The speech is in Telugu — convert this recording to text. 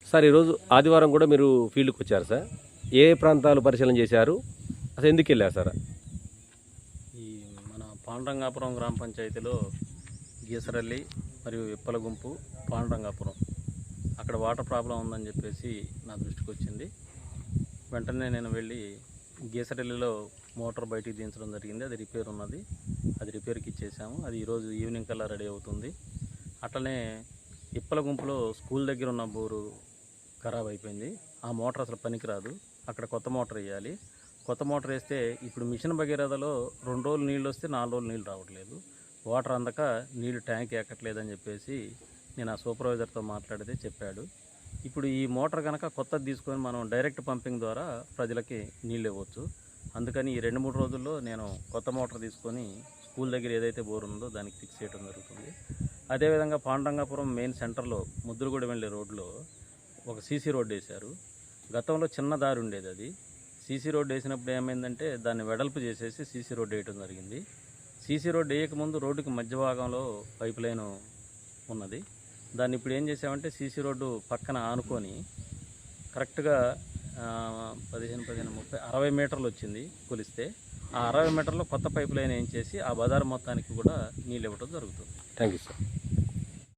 సార్ ఈరోజు ఆదివారం కూడా మీరు ఫీల్డ్కి వచ్చారు సార్. ఏ ప్రాంతాలు పరిశీలన చేశారు, అసలు ఎందుకు వెళ్ళారు సార్? ఈ మన పాండురంగాపురం గ్రామ పంచాయతీలో గీసరల్లి మరియు ఇప్పలగుంపు పాండురంగాపురం అక్కడ వాటర్ ప్రాబ్లం ఉందని చెప్పేసి నా దృష్టికి వచ్చింది. వెంటనే నేను వెళ్ళి గీసరల్లిలో మోటార్ బయటికి దించడం జరిగింది. అది రిపేర్ ఉన్నది, అది రిపేర్కి ఇచ్చేసాము. అది ఈరోజు ఈవినింగ్ కల్లా రెడీ అవుతుంది. అట్లనే ఇప్పలగుంపులో స్కూల్ దగ్గర ఉన్న బోరు ఖరాబ్ అయిపోయింది. ఆ మోటార్ అసలు పనికిరాదు, అక్కడ కొత్త మోటార్ వేయాలి. కొత్త మోటార్ వేస్తే ఇప్పుడు మిషన్ భగీరథలో 2 రోజులు నీళ్ళు వస్తే 4 రోజులు నీళ్ళు రావట్లేదు. వాటర్ అందక నీళ్ళు ట్యాంక్ ఎక్కట్లేదని చెప్పేసి నేను ఆ సూపర్వైజర్తో మాట్లాడితే చెప్పాడు. ఇప్పుడు ఈ మోటార్ కనుక కొత్తది తీసుకొని మనం డైరెక్ట్ పంపింగ్ ద్వారా ప్రజలకి నీళ్ళు ఇవ్వచ్చు. అందుకని ఈ 2-3 రోజుల్లో నేను కొత్త మోటార్ తీసుకొని స్కూల్ దగ్గర ఏదైతే బోర్ ఉందో దానికి ఫిక్స్ చేయడం జరుగుతుంది. అదేవిధంగా పాండురంగాపురం మెయిన్ సెంటర్లో ముద్దులగూడెం వెళ్ళే రోడ్లో ఒక సీసీ రోడ్డు వేశారు. గతంలో చిన్న దారి ఉండేది. అది సీసీ రోడ్డు వేసినప్పుడు ఏమైందంటే దాన్ని వెడల్పు చేసేసి సీసీ రోడ్డు వేయడం జరిగింది. సీసీ రోడ్డు వేయకముందు రోడ్డుకి మధ్య భాగంలో పైప్ లైన్ ఉన్నది. దాన్ని ఇప్పుడు ఏం చేసామంటే సీసీ రోడ్డు పక్కన ఆనుకొని కరెక్ట్గా 60 మీటర్లు వచ్చింది కొలిస్తే. ఆ 60 మీటర్లో కొత్త పైప్ లైన్ వేయించేసి ఆ బజారు మొత్తానికి కూడా నీళ్ళు ఇవ్వడం జరుగుతుంది. Thank you sir.